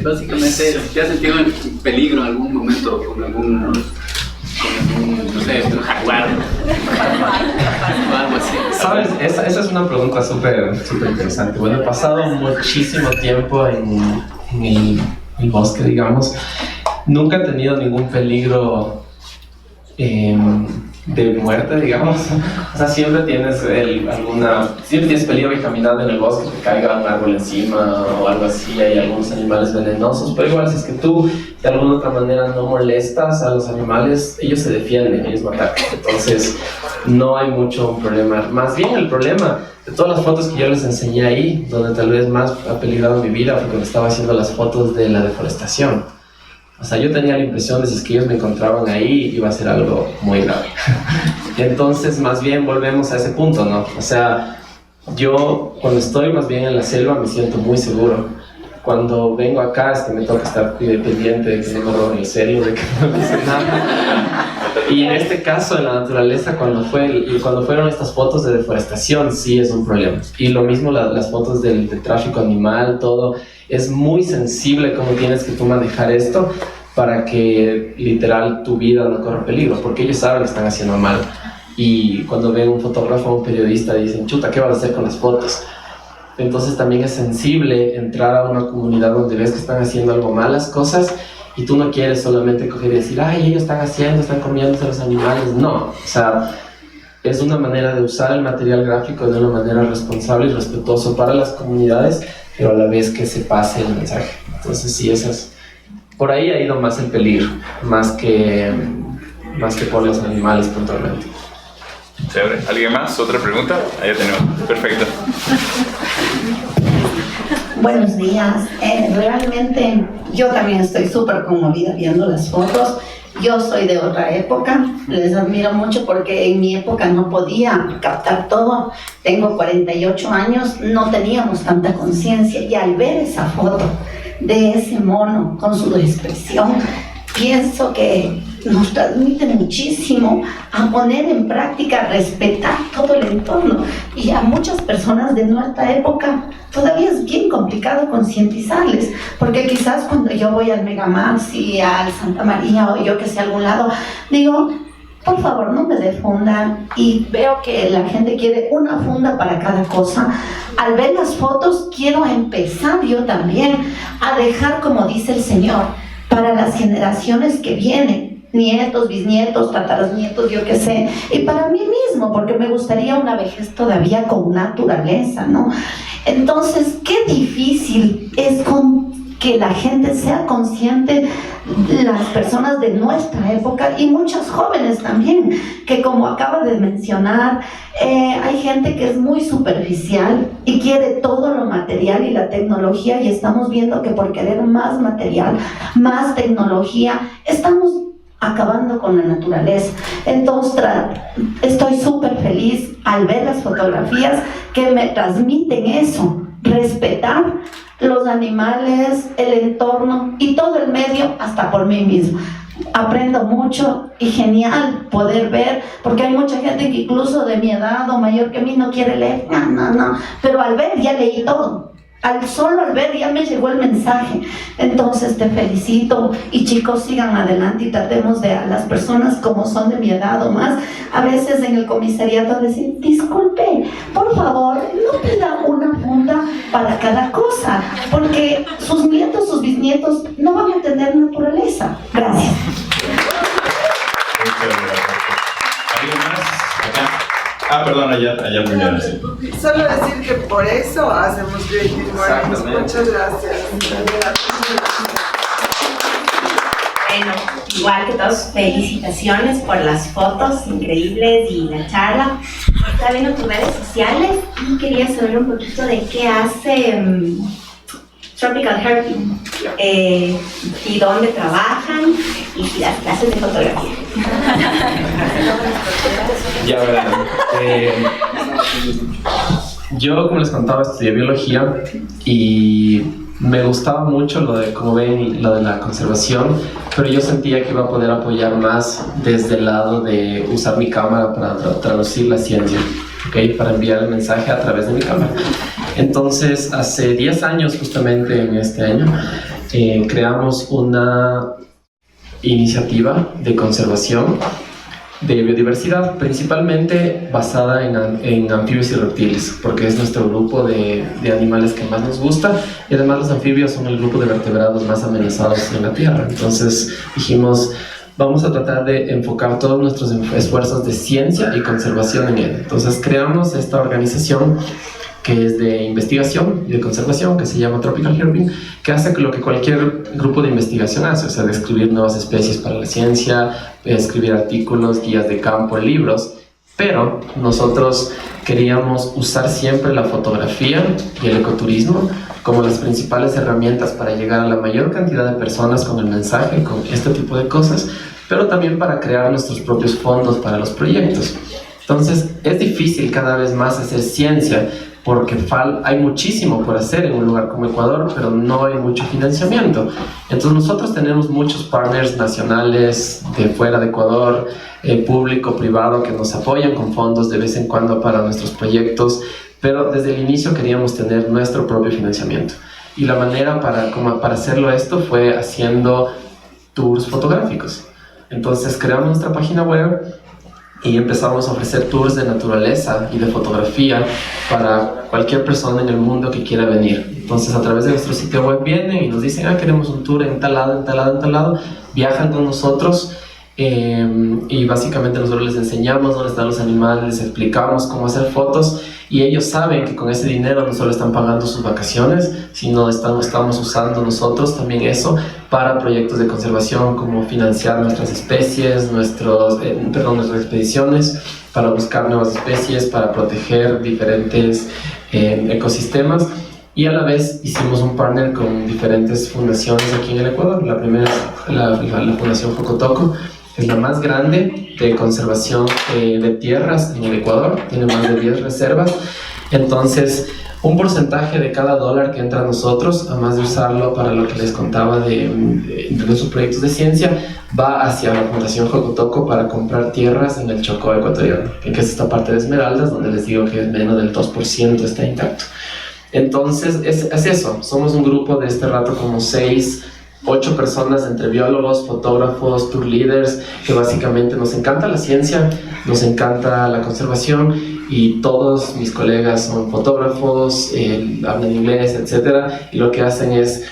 básicamente, ¿te has sentido en peligro en algún momento con algún, no sé, un jaguar o algo así? ¿Sabes? Esa es una pregunta súper interesante. Bueno, he pasado muchísimo tiempo en el bosque, digamos. Nunca he tenido ningún peligro de muerte, digamos. O sea, siempre tienes peligro de caminar en el bosque, que caiga un árbol encima o algo así. Hay algunos animales venenosos, pero igual si es que tú de alguna otra manera no molestas a los animales, ellos se defienden, ellos matan. Entonces no hay mucho problema. Más bien el problema de todas las fotos que yo les enseñé ahí, donde tal vez más ha peligrado mi vida, fue cuando estaba haciendo las fotos de la deforestación. O sea, yo tenía la impresión de que si es que ellos me encontraban ahí, iba a ser algo muy grave. Entonces, más bien volvemos a ese punto, ¿no? O sea, yo cuando estoy más bien en la selva me siento muy seguro. Cuando vengo acá es que me toca estar pendiente de que no me roben el celu, de que no me dicen nada. Y en este caso, en la naturaleza, cuando fueron estas fotos de deforestación, sí es un problema. Y lo mismo las fotos del tráfico animal, todo. Es muy sensible cómo tienes que tú manejar esto para que literal tu vida no corra peligro, porque ellos saben que están haciendo mal. Y cuando ven un fotógrafo o un periodista dicen, chuta, ¿qué vas a hacer con las fotos? Entonces también es sensible entrar a una comunidad donde ves que están haciendo algo malas cosas y tú no quieres solamente coger y decir, ay, ellos están comiéndose los animales. No, o sea, es una manera de usar el material gráfico de una manera responsable y respetuoso para las comunidades, pero a la vez que se pase el mensaje. Entonces sí, por ahí ha ido más el peligro, más que por los animales puntualmente. Chévere. ¿Alguien más? ¿Otra pregunta? Ahí ya tenemos. Perfecto. Buenos días. Realmente yo también estoy súper conmovida viendo las fotos. Yo soy de otra época, les admiro mucho porque en mi época no podía captar todo. Tengo 48 años, no teníamos tanta conciencia y al ver esa foto de ese mono con su expresión, pienso que nos transmite muchísimo a poner en práctica, respetar todo el entorno. Y a muchas personas de nuestra época todavía es bien complicado concientizarles, porque quizás cuando yo voy al Megamax y al Santa María o yo que sé a algún lado, digo, por favor no me dé funda, y veo que la gente quiere una funda para cada cosa. Al ver las fotos quiero empezar yo también a dejar, como dice el Señor, para las generaciones que vienen, nietos, bisnietos, tataranietos, yo qué sé, y para mí mismo, porque me gustaría una vejez todavía con naturaleza, ¿no? Entonces, qué difícil es que la gente sea consciente, las personas de nuestra época y muchos jóvenes también, que como acaba de mencionar, hay gente que es muy superficial y quiere todo lo material y la tecnología, y estamos viendo que por querer más material, más tecnología, estamos acabando con la naturaleza. Entonces estoy súper feliz al ver las fotografías que me transmiten eso, respetar los animales, el entorno y todo el medio, hasta por mí mismo. Aprendo mucho y genial poder ver, porque hay mucha gente que incluso de mi edad o mayor que mí no quiere leer, no, pero al ver ya leí todo. Solo al ver ya me llegó el mensaje. Entonces te felicito, y chicos, sigan adelante y tratemos de a las personas como son de mi edad o más, a veces en el comisariato decir, disculpe, por favor, no pida una funda para cada cosa, porque sus nietos, sus bisnietos no van a tener naturaleza. Gracias. ¿Alguien más? Acá. Perdón, allá primero. Sí. Solo decir que por eso hacemos Creative Mornings. Muchas gracias. Bueno, igual que todos, felicitaciones por las fotos increíbles y la charla. Estaba viendo tus redes sociales y quería saber un poquito de qué hace Tropical Herping, y dónde trabajan y si las clases de fotografía. Ya verán. Yo, como les contaba, estudié biología y me gustaba mucho lo de, como ven, lo de la conservación, pero yo sentía que iba a poder apoyar más desde el lado de usar mi cámara para traducir la ciencia, ¿okay? Para enviar el mensaje a través de mi cámara. Entonces, hace 10 años, justamente en este año, creamos una iniciativa de conservación de biodiversidad, principalmente basada en anfibios y reptiles, porque es nuestro grupo de animales que más nos gusta, y además los anfibios son el grupo de vertebrados más amenazados en la Tierra. Entonces dijimos, vamos a tratar de enfocar todos nuestros esfuerzos de ciencia y conservación en él. Entonces creamos esta organización que es de investigación y de conservación, que se llama Tropical Herbing, que hace lo que cualquier grupo de investigación hace, o sea, describir nuevas especies para la ciencia, escribir artículos, guías de campo, libros, pero nosotros queríamos usar siempre la fotografía y el ecoturismo como las principales herramientas para llegar a la mayor cantidad de personas con el mensaje, con este tipo de cosas, pero también para crear nuestros propios fondos para los proyectos. Entonces, es difícil cada vez más hacer ciencia, porque hay muchísimo por hacer en un lugar como Ecuador, pero no hay mucho financiamiento. Entonces nosotros tenemos muchos partners nacionales de fuera de Ecuador, público, privado, que nos apoyan con fondos de vez en cuando para nuestros proyectos, pero desde el inicio queríamos tener nuestro propio financiamiento. Y la manera para hacerlo esto fue haciendo tours fotográficos. Entonces creamos nuestra página web y empezamos a ofrecer tours de naturaleza y de fotografía para cualquier persona en el mundo que quiera venir. Entonces a través de nuestro sitio web vienen y nos dicen, queremos un tour en tal lado, en tal lado, en tal lado, viajan con nosotros y básicamente nosotros les enseñamos dónde están los animales, les explicamos cómo hacer fotos y ellos saben que con ese dinero no solo están pagando sus vacaciones, sino estamos usando nosotros también eso para proyectos de conservación, como financiar nuestras especies, nuestras expediciones para buscar nuevas especies, para proteger diferentes ecosistemas. Y a la vez hicimos un partner con diferentes fundaciones aquí en el Ecuador. La primera es la Fundación Jocotoco, es la más grande de conservación de tierras en el Ecuador, tiene más de 10 reservas. Entonces, un porcentaje de cada dólar que entra a nosotros, además de usarlo para lo que les contaba de nuestros proyectos de ciencia, va hacia la Fundación Jocotoco para comprar tierras en el Chocó ecuatoriano, que es esta parte de Esmeraldas, donde les digo que menos del 2% está intacto. Entonces, es eso, somos un grupo de este rato como 8 personas, entre biólogos, fotógrafos, tour leaders, que básicamente nos encanta la ciencia, nos encanta la conservación, y todos mis colegas son fotógrafos, hablan inglés, etc. Y lo que hacen es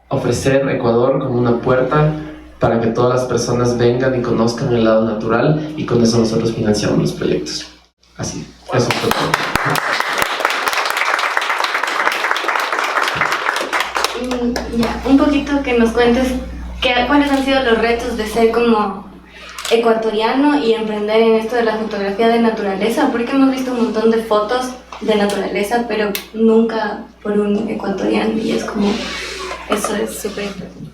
ofrecer Ecuador como una puerta para que todas las personas vengan y conozcan el lado natural, y con eso nosotros financiamos los proyectos. Así, eso fue todo. Ya, un poquito que nos cuentes cuáles han sido los retos de ser como ecuatoriano y emprender en esto de la fotografía de naturaleza, porque hemos visto un montón de fotos de naturaleza, pero nunca por un ecuatoriano, y es como, eso es súper importante.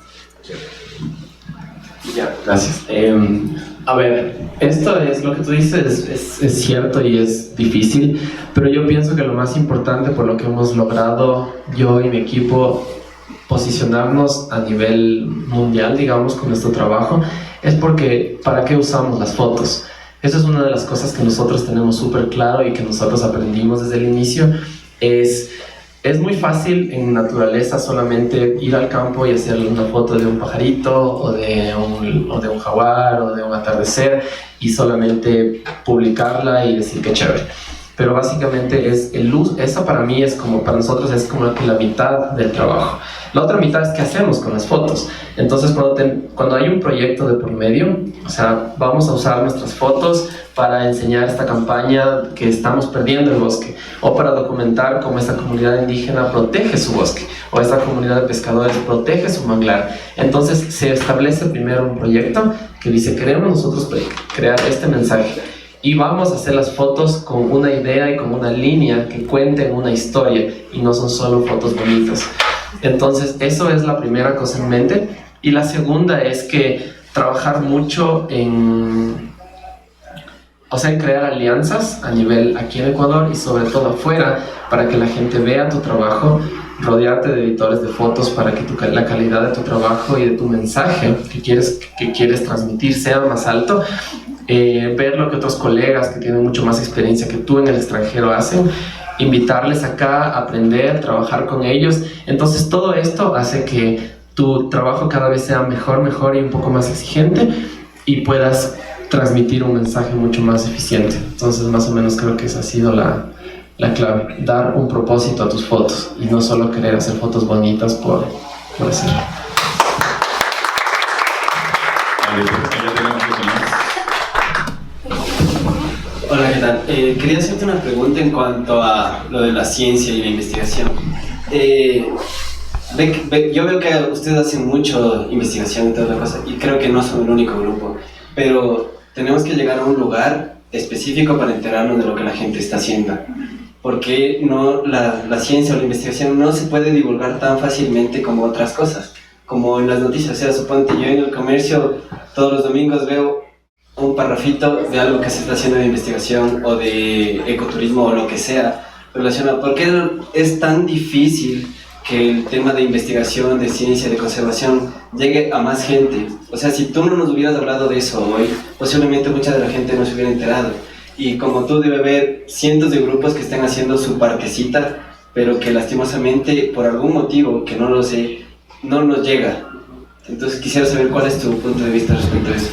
Ya, gracias. A ver, esto es lo que tú dices, es cierto y es difícil, pero yo pienso que lo más importante por lo que hemos logrado yo y mi equipo posicionarnos a nivel mundial, digamos, con nuestro trabajo, es porque ¿para qué usamos las fotos? Eso es una de las cosas que nosotros tenemos súper claro y que nosotros aprendimos desde el inicio. Es muy fácil en naturaleza solamente ir al campo y hacerle una foto de un pajarito o de un jaguar o de un atardecer y solamente publicarla y decir que chévere. Pero básicamente eso para mí para nosotros es como la mitad del trabajo. La otra mitad es qué hacemos con las fotos. Entonces cuando hay un proyecto de por medio, o sea, vamos a usar nuestras fotos para enseñar esta campaña que estamos perdiendo el bosque, o para documentar cómo esta comunidad indígena protege su bosque, o esta comunidad de pescadores protege su manglar. Entonces se establece primero un proyecto que dice, queremos nosotros crear este mensaje, y vamos a hacer las fotos con una idea y con una línea que cuenten una historia, y no son solo fotos bonitas. Entonces eso es la primera cosa en mente. Y la segunda es que trabajar mucho en o sea, en crear alianzas a nivel aquí en Ecuador y sobre todo afuera, para que la gente vea tu trabajo, rodearte de editores de fotos para que la calidad de tu trabajo y de tu mensaje que quieres transmitir sea más alto. Ver lo que otros colegas que tienen mucho más experiencia que tú en el extranjero hacen, invitarles acá a aprender, trabajar con ellos. Entonces todo esto hace que tu trabajo cada vez sea mejor y un poco más exigente y puedas transmitir un mensaje mucho más eficiente. Entonces más o menos creo que esa ha sido la clave, dar un propósito a tus fotos y no solo querer hacer fotos bonitas por hacerlo. Hola, ¿qué tal? Quería hacerte una pregunta en cuanto a lo de la ciencia y la investigación. Yo veo que ustedes hacen mucho investigación y toda la cosa, y creo que no son el único grupo, pero tenemos que llegar a un lugar específico para enterarnos de lo que la gente está haciendo. Porque no, la ciencia o la investigación no se puede divulgar tan fácilmente como otras cosas, como en las noticias. O sea, suponte, yo en el comercio todos los domingos veo un parrafito de algo que se está haciendo de investigación o de ecoturismo o lo que sea relacionado. ¿Por qué es tan difícil que el tema de investigación, de ciencia, de conservación llegue a más gente? O sea, si tú no nos hubieras hablado de eso hoy, posiblemente mucha de la gente no se hubiera enterado. Y como tú, debe haber cientos de grupos que estén haciendo su partecita, pero que lastimosamente, por algún motivo que no lo sé, no nos llega. Entonces quisiera saber cuál es tu punto de vista respecto a eso.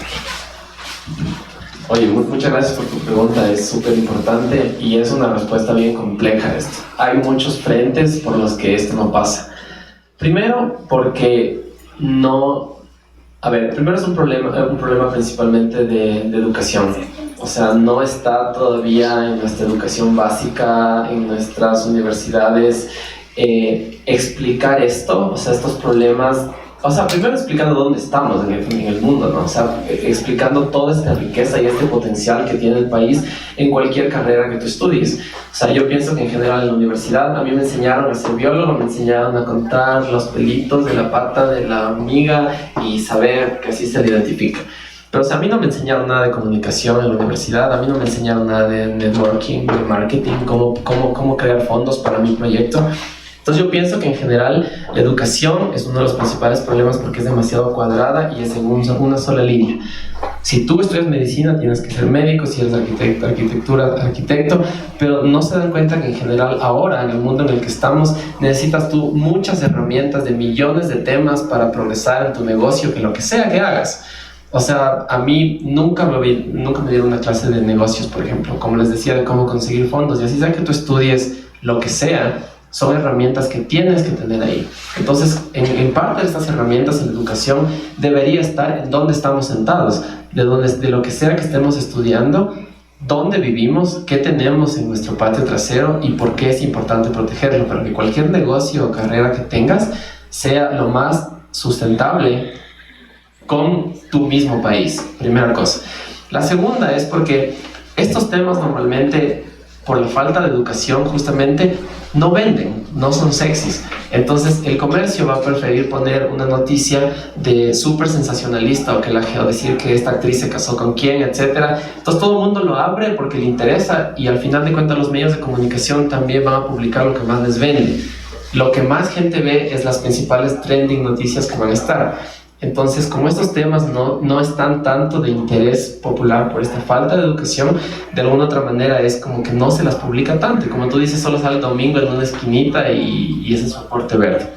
Oye, muchas gracias por tu pregunta, es súper importante y es una respuesta bien compleja esto. Hay muchos frentes por los que esto no pasa. Primero, porque primero es un problema principalmente de educación. O sea, no está todavía en nuestra educación básica, en nuestras universidades, explicar esto, o sea, estos problemas. O sea, primero explicando dónde estamos en el mundo, ¿no? O sea, explicando toda esta riqueza y este potencial que tiene el país en cualquier carrera que tú estudies. O sea, yo pienso que en general en la universidad a mí me enseñaron a ser biólogo, me enseñaron a contar los pelitos de la pata de la hormiga y saber que así se le identifica. Pero o sea, a mí no me enseñaron nada de comunicación en la universidad, a mí no me enseñaron nada de networking, de marketing, cómo crear fondos para mi proyecto. Entonces yo pienso que en general la educación es uno de los principales problemas porque es demasiado cuadrada y es en una sola línea. Si tú estudias medicina tienes que ser médico, si eres arquitecto, pero no se dan cuenta que en general ahora en el mundo en el que estamos necesitas tú muchas herramientas de millones de temas para progresar en tu negocio, que lo que sea que hagas. O sea, a mí nunca me dieron una clase de negocios, por ejemplo, como les decía, de cómo conseguir fondos, y así sea que tú estudies lo que sea, son herramientas que tienes que tener ahí. Entonces, en parte de estas herramientas en la educación debería estar en dónde estamos sentados, de lo que sea que estemos estudiando, dónde vivimos, qué tenemos en nuestro patio trasero y por qué es importante protegerlo, para que cualquier negocio o carrera que tengas sea lo más sustentable con tu mismo país, primera cosa. La segunda es porque estos temas normalmente, por la falta de educación justamente, no venden, no son sexys. Entonces el comercio va a preferir poner una noticia de súper sensacionalista o decir que esta actriz se casó con quién, etc. Entonces todo el mundo lo abre porque le interesa y al final de cuentas los medios de comunicación también van a publicar lo que más les vende. Lo que más gente ve es las principales trending noticias que van a estar. Entonces, como estos temas no están tanto de interés popular por esta falta de educación, de alguna otra manera es como que no se las publica tanto. Y como tú dices, solo sale el domingo en una esquinita y ese es su aporte verde.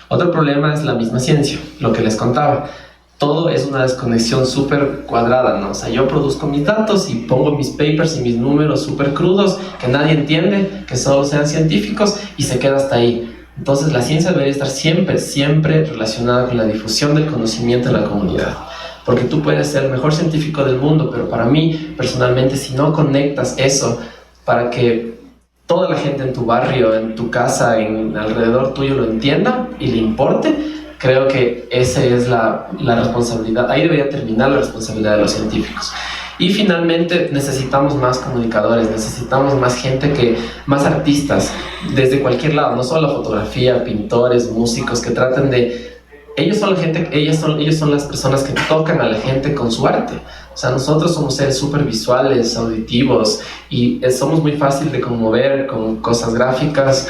Otro problema es la misma ciencia, lo que les contaba. Todo es una desconexión súper cuadrada, ¿no? O sea, yo produzco mis datos y pongo mis papers y mis números súper crudos que nadie entiende, que solo sean científicos y se queda hasta ahí. Entonces la ciencia debería estar siempre relacionada con la difusión del conocimiento en la comunidad. Porque tú puedes ser el mejor científico del mundo, pero para mí, personalmente, si no conectas eso para que toda la gente en tu barrio, en tu casa, alrededor tuyo lo entienda y le importe, creo que esa es la responsabilidad. Ahí debería terminar la responsabilidad de los científicos. Y finalmente necesitamos más comunicadores, necesitamos más gente, más artistas, desde cualquier lado, no solo la fotografía, pintores, músicos, que traten de ellos son la gente, ellos son las personas que tocan a la gente con su arte. O sea, nosotros somos seres súper visuales, auditivos, y somos muy fácil de conmover con cosas gráficas,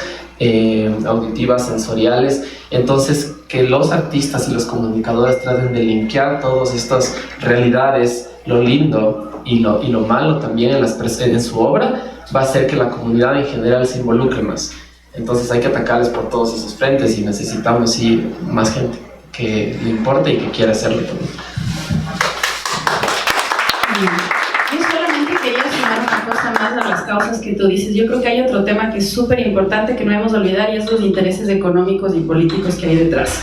auditivas, sensoriales. Entonces, que los artistas y los comunicadores traten de linkear todas estas realidades, lo lindo y lo malo también en su obra, va a hacer que la comunidad en general se involucre más. Entonces hay que atacarles por todos esos frentes y necesitamos más gente que le importe y que quiera hacerlo también. Yo solamente quería sumar una cosa más a las causas que tú dices. Yo creo que hay otro tema que es súper importante que no debemos olvidar, y es los intereses económicos y políticos que hay detrás.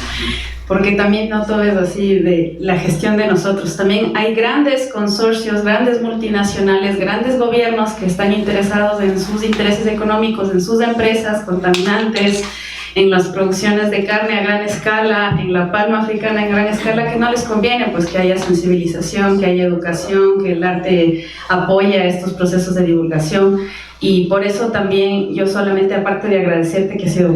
Porque también no todo es así de la gestión de nosotros. También hay grandes consorcios, grandes multinacionales, grandes gobiernos que están interesados en sus intereses económicos, en sus empresas contaminantes, en las producciones de carne a gran escala, en la palma africana en gran escala, que no les conviene pues que haya sensibilización, que haya educación, que el arte apoya estos procesos de divulgación. Y por eso también yo solamente, aparte de agradecerte, que ha sido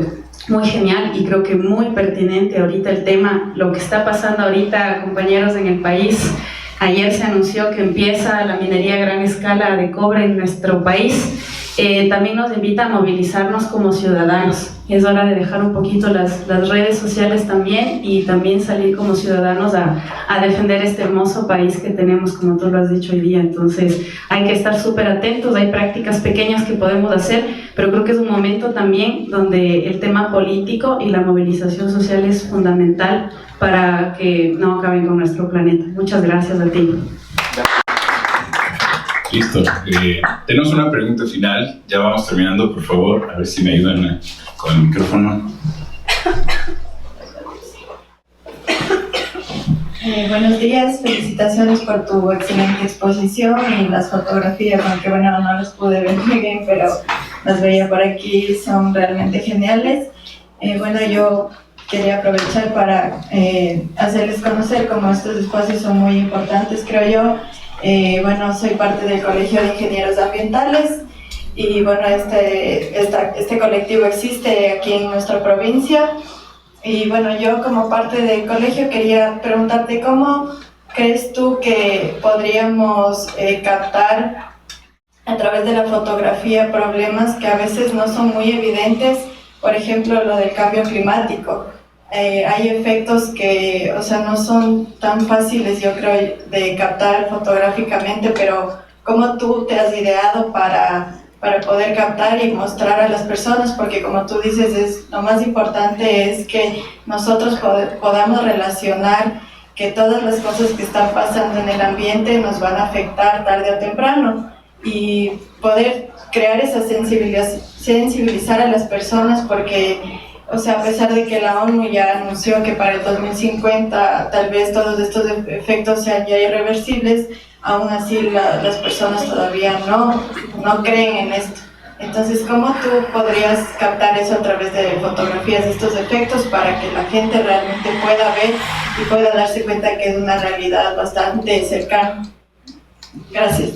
muy genial y creo que muy pertinente ahorita el tema, lo que está pasando ahorita, compañeros, en el país. Ayer se anunció que empieza la minería a gran escala de cobre en nuestro país. También nos invita a movilizarnos como ciudadanos. Es hora de dejar un poquito las redes sociales también, y también salir como ciudadanos a defender este hermoso país que tenemos, como tú lo has dicho hoy día. Entonces hay que estar súper atentos. Hay prácticas pequeñas que podemos hacer, pero creo que es un momento también donde el tema político y la movilización social es fundamental para que no acaben con nuestro planeta. Muchas gracias a ti. Listo. Tenemos una pregunta final. Ya vamos terminando, por favor. A ver si me ayudan con el micrófono. Buenos días. Felicitaciones por tu excelente exposición y las fotografías, aunque bueno, no las pude ver muy bien, pero las veía por aquí, son realmente geniales. Bueno, yo quería aprovechar para hacerles conocer cómo estos espacios son muy importantes, creo yo. Bueno, soy parte del Colegio de Ingenieros Ambientales y bueno, este colectivo existe aquí en nuestra provincia. Y bueno, yo como parte del colegio quería preguntarte cómo crees tú que podríamos captar a través de la fotografía problemas que a veces no son muy evidentes, por ejemplo lo del cambio climático. Hay efectos que, o sea, no son tan fáciles, yo creo, de captar fotográficamente, pero ¿cómo tú te has ideado para poder captar y mostrar a las personas? Porque como tú dices, lo más importante es que nosotros podamos relacionar que todas las cosas que están pasando en el ambiente nos van a afectar tarde o temprano, y poder crear esa sensibilizar a las personas, porque o sea, a pesar de que la ONU ya anunció que para el 2050 tal vez todos estos efectos sean ya irreversibles, aún así las personas todavía no creen en esto. Entonces, ¿cómo tú podrías captar eso a través de fotografías, estos efectos, para que la gente realmente pueda ver y pueda darse cuenta que es una realidad bastante cercana? Gracias.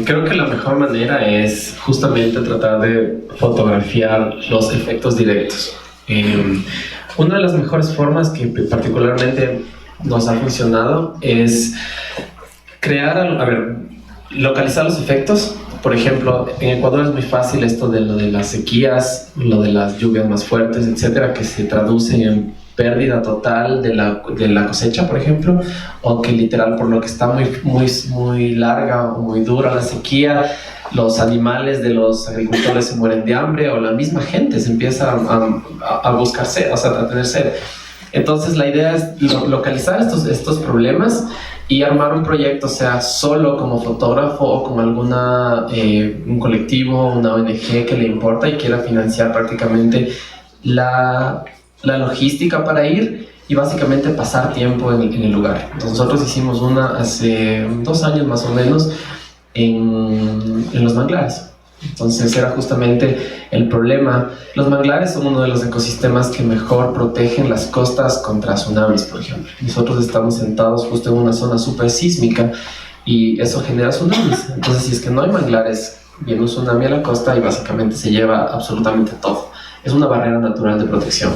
Creo que la mejor manera es justamente tratar de fotografiar los efectos directos. Una de las mejores formas que particularmente nos ha funcionado es localizar los efectos. Por ejemplo, en Ecuador es muy fácil esto de lo de las sequías, lo de las lluvias más fuertes, etcétera, que se traducen en pérdida total de la cosecha, por ejemplo, o que literal por lo que está muy larga o muy dura la sequía, los animales de los agricultores se mueren de hambre, o la misma gente se empieza a buscar sed, o sea, a tener sed. Entonces la idea es localizar estos problemas y armar un proyecto, sea solo como fotógrafo o con un colectivo, una ONG que le importa y quiera financiar prácticamente la logística para ir y básicamente pasar tiempo en el lugar. Entonces nosotros hicimos una hace 2 años más o menos en los manglares. Entonces era justamente el problema. Los manglares son uno de los ecosistemas que mejor protegen las costas contra tsunamis, por ejemplo. Nosotros estamos sentados justo en una zona súper sísmica y eso genera tsunamis. Entonces si es que no hay manglares viene un tsunami a la costa y básicamente se lleva absolutamente todo. Es una barrera natural de protección.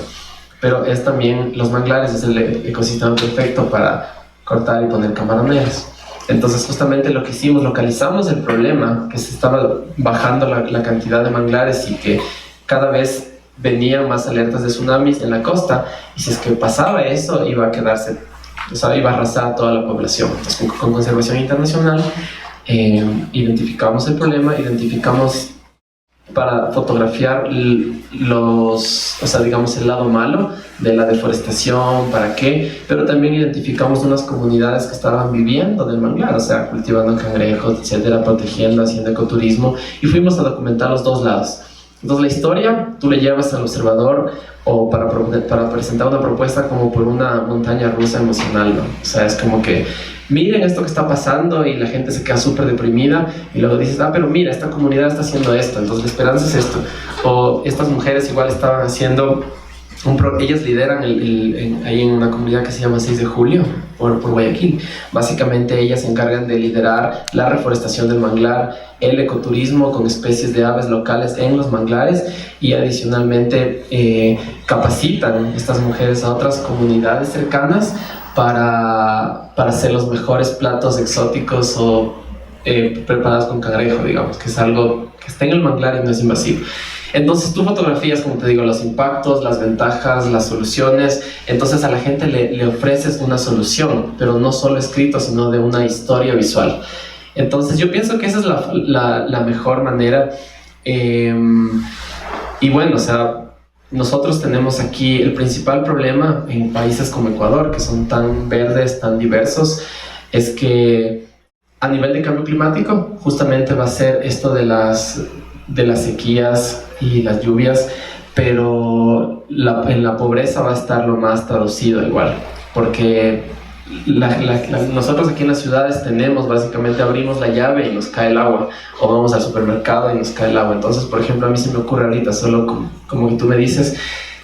Pero es también, los manglares es el ecosistema perfecto para cortar y poner camaroneras. Entonces justamente lo que hicimos, localizamos el problema, que se estaba bajando la cantidad de manglares y que cada vez venían más alertas de tsunamis en la costa, y si es que pasaba eso iba a quedarse, o sea, iba a arrasar toda la población. Entonces con Conservación Internacional identificamos el problema, identificamos para fotografiar o sea, digamos, el lado malo de la deforestación, para qué, pero también identificamos unas comunidades que estaban viviendo del manglar, o sea, cultivando cangrejos, etcétera, protegiendo, haciendo ecoturismo, y fuimos a documentar los dos lados. Entonces la historia tú le llevas al observador o para presentar una propuesta como por una montaña rusa emocional, ¿no? O sea, es como que miren esto que está pasando y la gente se queda súper deprimida, y luego dices, pero mira, esta comunidad está haciendo esto, entonces la esperanza es esto. O estas mujeres igual estaban haciendo, ellas lideran ahí en una comunidad que se llama 6 de Julio, por Guayaquil. Básicamente ellas se encargan de liderar la reforestación del manglar, el ecoturismo con especies de aves locales en los manglares, y adicionalmente capacitan estas mujeres a otras comunidades cercanas para hacer los mejores platos exóticos o preparados con cangrejo, digamos, que es algo que está en el manglar y no es invasivo. Entonces tú fotografías, como te digo, los impactos, las ventajas, las soluciones. Entonces a la gente le ofreces una solución, pero no solo escrito, sino de una historia visual. Entonces yo pienso que esa es la mejor manera. Y bueno, o sea, nosotros tenemos aquí el principal problema en países como Ecuador, que son tan verdes, tan diversos, es que a nivel de cambio climático justamente va a ser esto de las sequías y las lluvias, pero en la pobreza va a estar lo más traducido igual, porque nosotros aquí en las ciudades básicamente abrimos la llave y nos cae el agua, o vamos al supermercado y nos cae el agua. Entonces, por ejemplo, a mí se me ocurre ahorita, solo como que tú me dices,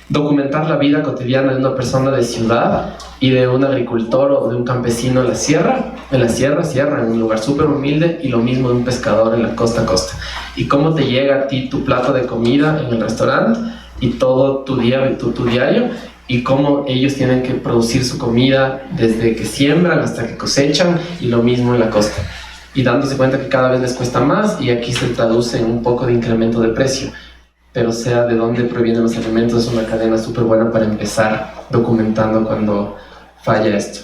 documentar la vida cotidiana de una persona de ciudad y de un agricultor o de un campesino en la sierra, en un lugar súper humilde, y lo mismo de un pescador en la costa a costa. Y cómo te llega a ti tu plato de comida en el restaurante y todo tu diario, y cómo ellos tienen que producir su comida desde que siembran hasta que cosechan, y lo mismo en la costa. Y dándose cuenta que cada vez les cuesta más, y aquí se traduce en un poco de incremento de precio. Pero sea de dónde provienen los alimentos, es una cadena súper buena para empezar documentando cuando falla esto.